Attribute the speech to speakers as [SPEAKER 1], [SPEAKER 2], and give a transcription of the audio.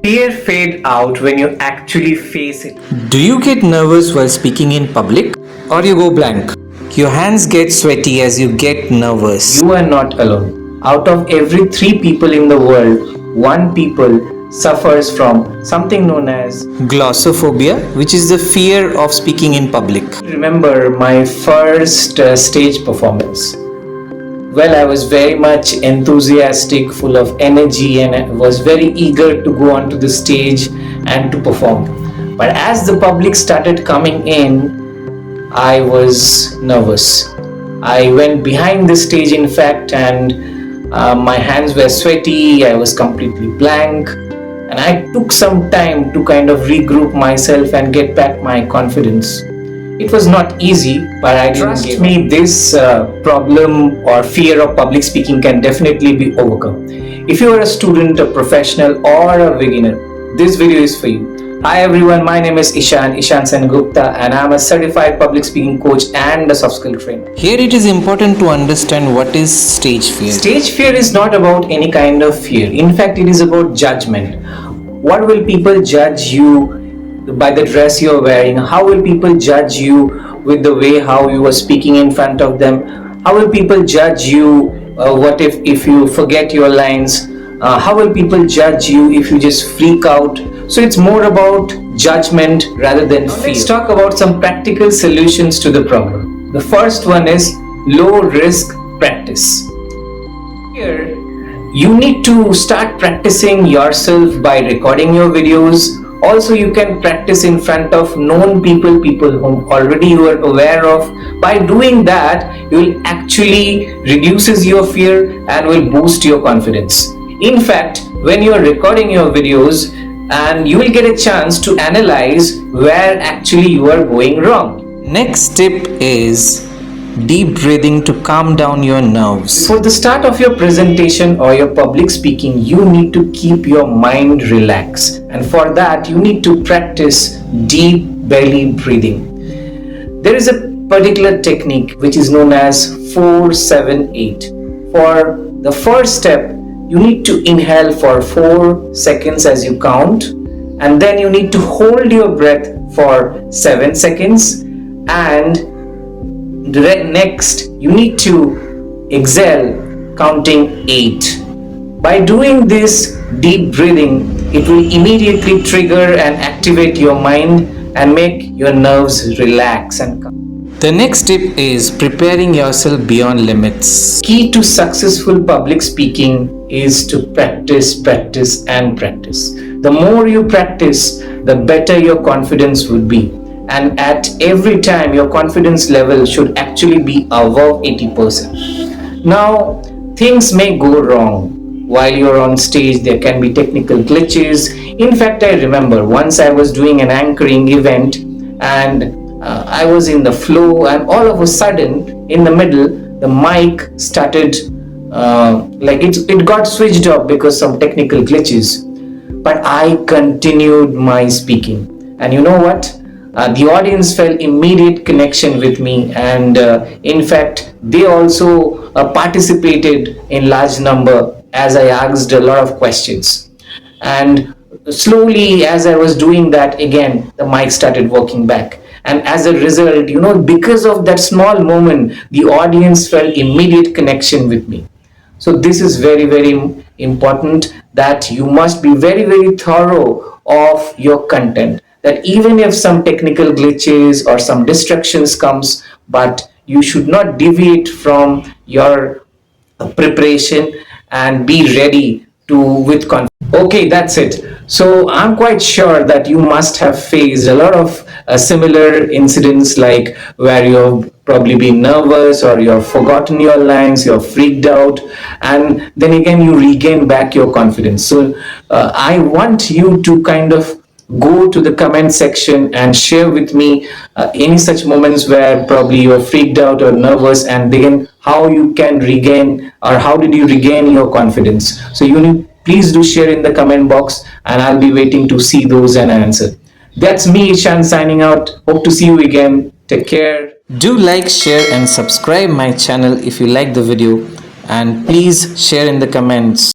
[SPEAKER 1] Fear fade out when you actually face it.
[SPEAKER 2] Do you get nervous while speaking in public? Or you go blank? Your hands get sweaty as you get nervous.
[SPEAKER 1] You are not alone. Out of every 3 people in the world, 1 people suffers from something known as
[SPEAKER 2] Glossophobia, which is the fear of speaking in public.
[SPEAKER 1] remember my first stage performance. Well, I was very much enthusiastic, full of energy, and I was very eager to go onto the stage and to perform. But as the public started coming in, I was nervous. I went behind the stage, in fact, and my hands were sweaty, I was completely blank, and I took some time to kind of regroup myself and get back my confidence. It was not easy, but I didn't give up. Trust me, this problem or fear of public speaking can definitely be overcome. If you are a student, a professional, or a beginner, this video is for you. Hi everyone, my name is Ishan Sengupta, and I am a certified public speaking coach and a soft skill trainer.
[SPEAKER 2] Here it is important to understand what is stage fear.
[SPEAKER 1] Stage fear is not about any kind of fear. In fact, it is about judgment. What will people judge you by the dress you're wearing? How will people judge you with the way how you are speaking in front of them? How will people judge you what if you forget your lines? How will people judge you if you just freak out? So it's more about judgment rather than fear. Let's talk about some practical solutions to the problem. The first one is low risk practice. Here you need to start practicing yourself by recording your videos. Also, you can practice in front of known people whom already you are aware of. By doing that, you will actually reduces your fear and will boost your confidence. In fact, when you are recording your videos, and you will get a chance to analyze where actually you are going wrong.
[SPEAKER 2] Next tip is deep breathing to calm down your nerves.
[SPEAKER 1] For the start of your presentation or your public speaking, you need to keep your mind relaxed, and for that you need to practice deep belly breathing. There is a particular technique which is known as 4-7-8. For the first step, you need to inhale for 4 seconds as you count, and then you need to hold your breath for 7 seconds, and next you need to exhale counting 8. By doing this deep breathing, it will immediately trigger and activate your mind and make your nerves relax and calm.
[SPEAKER 2] The next tip is preparing yourself beyond limits.
[SPEAKER 1] Key to successful public speaking is to practice, practice and practice. The more you practice, the better your confidence would be. And at every time, your confidence level should actually be above 80%. Now, things may go wrong. While you're on stage, there can be technical glitches. In fact, I remember once I was doing an anchoring event, and I was in the flow, and all of a sudden, in the middle, the mic started, it got switched off because some technical glitches. But I continued my speaking. And you know what? The audience felt immediate connection with me, and in fact they also participated in large number as I asked a lot of questions. And slowly, as I was doing that, again the mic started working back, and as a result, because of that small moment, the audience felt immediate connection with me. So this is very, very important, that you must be very, very thorough of your content, that even if some technical glitches or some distractions comes, but you should not deviate from your preparation and be ready to with confidence. Okay, that's it. So I'm quite sure that you must have faced a lot of similar incidents, like where you've probably been nervous or you've forgotten your lines, you're freaked out, and then again you regain back your confidence. So I want you to kind of go to the comment section and share with me any such moments where probably you are freaked out or nervous, and then how you can regain, or how did you regain your confidence. So please do share in the comment box, and I'll be waiting to see those and answer. That's me, Ishan, signing out. Hope to see you again. Take care.
[SPEAKER 2] Do like, share and subscribe my channel if you like the video, and please share in the comments.